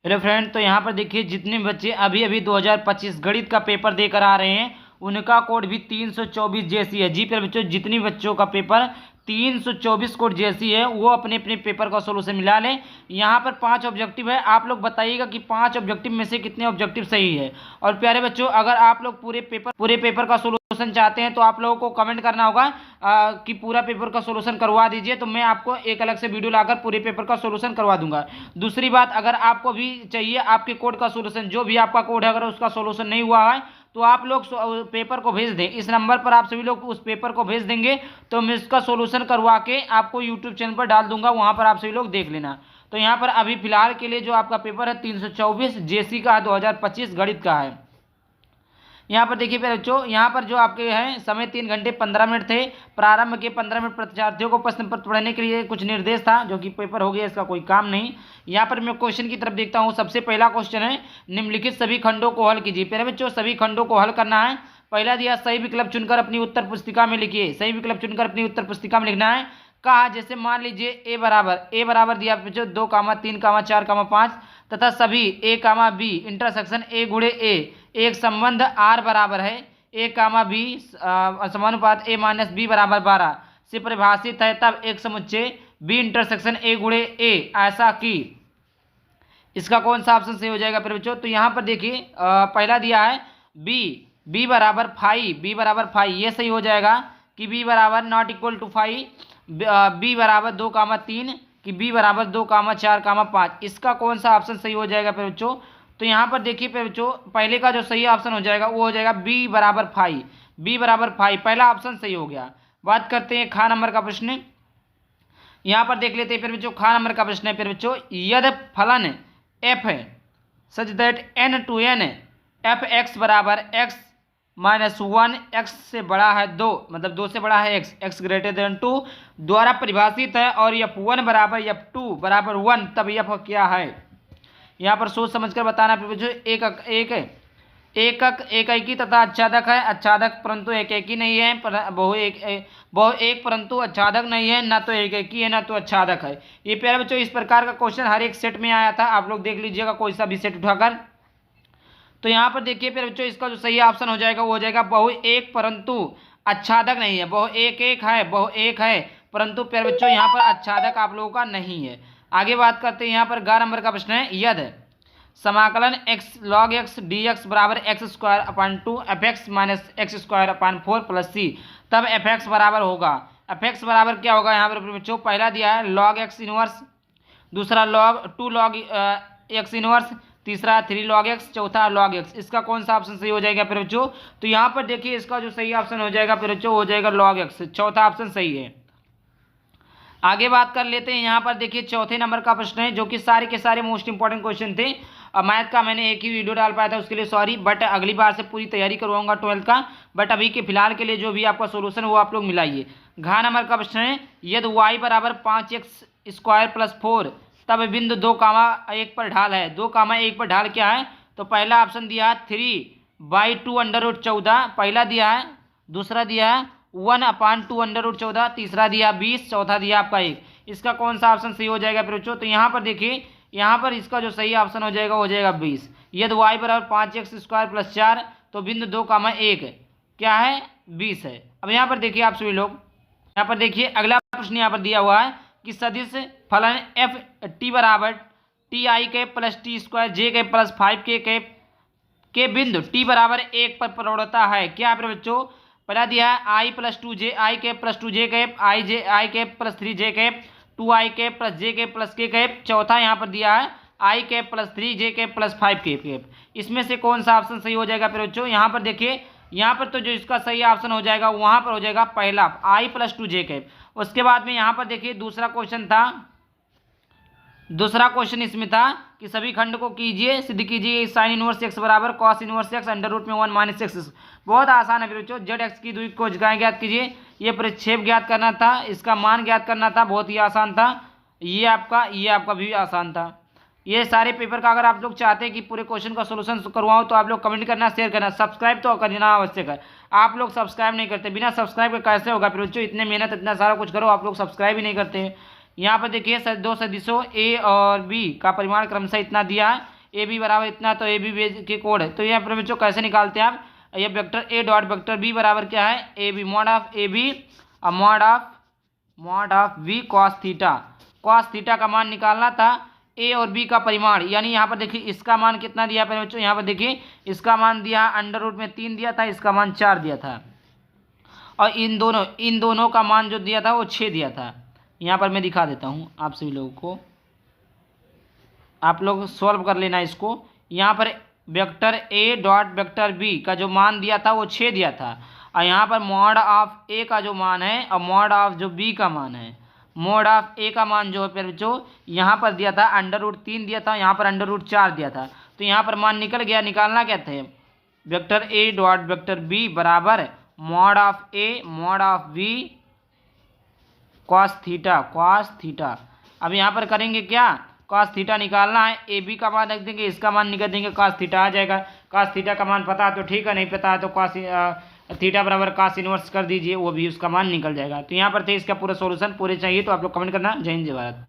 Hello friend, तो यहाँ पर देखिए जितने बच्चे अभी अभी 2025 गणित का पेपर देकर आ रहे हैं उनका कोड भी 324 जैसी है। जी प्यारे बच्चों, जितनी बच्चों का पेपर 324 कोड जैसी है वो अपने अपने पेपर का सोल्यूशन मिला लें। यहाँ पर 5 ऑब्जेक्टिव है, आप लोग बताइएगा कि 5 ऑब्जेक्टिव में से कितने ऑब्जेक्टिव सही है। और प्यारे बच्चों, अगर आप लोग पूरे पेपर का सोल्यूशन चाहते हैं तो आप लोगों को कमेंट करना होगा कि पूरा पेपर का सोल्यूशन करवा दीजिए, तो मैं आपको एक अलग से वीडियो लाकर पूरे पेपर का सोल्यूशन करवा दूंगा। दूसरी बात, अगर आपको भी चाहिए आपके कोड का सोल्यूशन, जो भी आपका कोड है अगर उसका सोल्यूशन नहीं हुआ है तो आप लोग पेपर को भेज दें। इस नंबर पर आप सभी लोग उस पेपर को भेज देंगे तो मैं इसका सोल्यूशन करवा के आपको यूट्यूब चैनल पर डाल दूंगा, वहां पर आप सभी लोग देख लेना। तो यहाँ पर अभी फिलहाल के लिए जो आपका पेपर है 324 जेसी का 2025 गणित का है। यहाँ पर देखिए बच्चों, यहाँ पर जो आपके हैं समय 3 घंटे 15 मिनट थे। प्रारंभ के 15 मिनट परीक्षार्थियों को प्रश्न पत्र पढ़ने के लिए कुछ निर्देश था, जो कि पेपर हो गया, इसका कोई काम नहीं। यहाँ पर मैं क्वेश्चन की तरफ देखता हूँ। सबसे पहला क्वेश्चन है, निम्नलिखित सभी खंडों को हल कीजिए। प्यारे बच्चों, सभी खंडों को हल करना है। पहला दिया, सही विकल्प चुनकर अपनी उत्तर पुस्तिका में लिखिए। सही विकल्प चुनकर अपनी उत्तर पुस्तिका में लिखना है। कहा जैसे मान लीजिए ए बराबर दिया बच्चों 2, 3, 4, 5 तथा सभी a, b इंटरसेक्शन a गुणे a एक संबंध r बराबर है a, b समानुपात a minus b बराबर 12 से परिभाषित है, तब एक समुच्चय b इंटरसेक्शन a गुणे a ऐसा कि इसका कौन सा ऑप्शन सही हो जाएगा फिर बच्चों। तो यहाँ पर देखिए पहला दिया है b बराबर 5, ये सही हो जाएगा कि b बराबर नॉट इक्वल टू 5, b बराबर 2, 3 कि b बराबर 2, 4, 5। इसका कौन सा ऑप्शन सही हो जाएगा फिर बच्चों। तो यहाँ पर देखिए फिर बच्चों, पहले का जो सही ऑप्शन हो जाएगा वो हो जाएगा b बराबर 5, पहला ऑप्शन सही हो गया। बात करते हैं खा नंबर का प्रश्न। यहाँ पर देख लेते हैं फिर बच्चों, खा नंबर का प्रश्न है फिर बच्चों, यदि फलन f है such that n to n f x बराबर x माइनस 1 x से बड़ा है 2, मतलब 2 से बड़ा है x ग्रेटर देन 2 द्वारा परिभाषित है और f1 बराबर f2 बराबर 1, तब f क्या है। यहाँ पर सोच समझकर बताना फिर बच्चों। एककी तथा आच्छादक है, आच्छादक परंतु एककी नहीं है, बहु एक परंतु आच्छादक नहीं है, ना तो एककी है ना तो आच्छादक है। ये प्यारे बच्चों इस प्रकार का क्वेश्चन हर एक सेट में आया था, आप लोग देख लीजिएगा कोई सा भी सेट उठाकर। तो यहाँ पर देखिए प्यारे बच्चों, इसका जो सही ऑप्शन हो जाएगा वो हो जाएगा बहु एक परंतु आच्छादक नहीं है। बहु एक है परंतु प्यारे बच्चों यहाँ पर आच्छादक आप लोगों का नहीं है। आगे बात करते हैं। यहाँ पर 11 नंबर का प्रश्न है, यदि समाकलन x log x dx बराबर x² 2 fx minus x² 4 + c, तब fx बराबर होगा। fx बराबर क्या होगा यहाँ पर बच्चों, पहला दिया है log x इनवर्स, दूसरा टू लॉग x इनवर्स, तीसरा 3 log x, चौथा log x। इसका कौन सा ऑप्शन सही हो जाएगा फिर बच्चों। तो यहाँ पर देखिए इसका जो सही ऑप्शन हो जाएगा फिर बच्चों हो जाएगा log x, चौथा ऑप्शन सही है। आगे बात कर लेते हैं। यहाँ पर देखिए चौथे नंबर का प्रश्न है, जो कि सारे के सारे मोस्ट इंपॉर्टेंट क्वेश्चन थे। मैथ का मैंने एक ही वीडियो डाल पाया था, उसके लिए सॉरी, बट अगली बार से पूरी तैयारी करवाऊंगा 12th का। बट अभी के फिलहाल के लिए जो भी आपका सोल्यूशन वो आप लोग मिलाइए। घ नंबर का प्रश्न है, यदि y बराबर 5x² + 4 तब बिंदु 2, 1 पर ढाल है। 2, 1 पर ढाल क्या है। तो पहला ऑप्शन दिया है 3/2 √14, पहला दिया है। दूसरा दिया है 1/2 √14, तीसरा दिया 20, चौथा दिया आपका 1। इसका कौन सा ऑप्शन सही हो जाएगा फिर बच्चों। तो यहाँ पर देखिए, यहाँ पर इसका जो सही ऑप्शन हो जाएगा 20। यदि y बराबर 5x² + 4 तो बिंदु 2, 1 क्या है 20 है। अब यहाँ पर देखिए आप सभी लोग, यहाँ पर देखिए अगला प्रश्न यहाँ पर दिया हुआ है कि सदिश फलन f t बराबर ti + t² j + 5 के बिंदु t बराबर 1 पर प्रवणता है। क्या फिर बच्चों, पहला दिया है i + 2j i + 2j i + 3j 2i + j + k। चौथा यहाँ पर दिया है i + 3j + 5 इसमें से कौन सा ऑप्शन सही हो जाएगा फिर बच्चों। यहाँ पर देखिए, यहाँ पर तो जो इसका सही ऑप्शन हो जाएगा वहाँ पर हो जाएगा पहला i + 2j। उसके बाद में यहाँ पर देखिए दूसरा क्वेश्चन इसमें था कि सभी खंड को कीजिए, सिद्ध कीजिए साइन इनवर्स x बराबर cos इनवर्स x √1 - x। बहुत आसान है बच्चों, जेड एक्स की दूरी को ज्ञात कीजिए। ये परिक्षेप ज्ञात करना था, इसका मान ज्ञात करना था, बहुत ही आसान था। ये आपका भी आसान था। ये सारे पेपर का अगर आप लोग चाहते हैं कि पूरे क्वेश्चन का सोल्यूशन करवाऊँ तो आप लोग कमेंट करना, शेयर करना, सब्सक्राइब तो करना आवश्यक है। आप लोग सब्सक्राइब नहीं करते, बिना सब्सक्राइब के कैसे होगा फिर बच्चों। इतने मेहनत इतना सारा कुछ करो, आप लोग सब्सक्राइब ही नहीं करते हैं। यहाँ पर देखिए 2 सदिशों ए और बी का परिमाण क्रमशः इतना दिया है। ए बी बराबर इतना, तो ए बी के कोड है। तो यहाँ पर बच्चों कैसे निकालते हैं आप, ये vector A dot vector B बराबर क्या है, A B mod of A B और mod of B cos theta. Cos theta का मान निकालना था, ए और बी का परिमाण, यानी यहाँ पर देखिए इसका मान कितना दिया है बच्चों, यहाँ पर देखिए इसका मान दिया अंडर रूट में 3 दिया था, इसका मान 4 दिया था, और इन दोनों का मान जो दिया था वो 6 दिया था। यहाँ पर मैं दिखा देता हूँ आप सभी लोगों को, आप लोग सॉल्व कर लेना इसको। यहाँ पर vector A dot vector B का जो मान दिया था वो 6 दिया था, और यहाँ पर मॉड ऑफ ए का जो मान है और मॉड ऑफ जो बी का मान है, मॉड ऑफ ए का मान जो है बच्चों यहाँ पर दिया था अंडर रूट 3 दिया था, यहाँ पर अंडर रूट 4 दिया था। तो यहाँ पर मान निकल गया, निकालना क्या थे, vector A dot vector B बराबर mod of A mod of B cos theta. अब यहाँ पर करेंगे क्या, कॉस थीटा निकालना है, ए बी का मान रख देंगे, इसका मान निकाल देंगे, कॉस थीटा आ जाएगा। कॉस थीटा का मान पता है तो ठीक है, नहीं पता है तो कॉस थीटा बराबर कॉस इनवर्स कर दीजिए, वो भी उसका मान निकल जाएगा। तो यहाँ पर थे इसका पूरा सॉल्यूशन। पूरे चाहिए तो आप लोग कमेंट करना। जय हिंद जय भारत।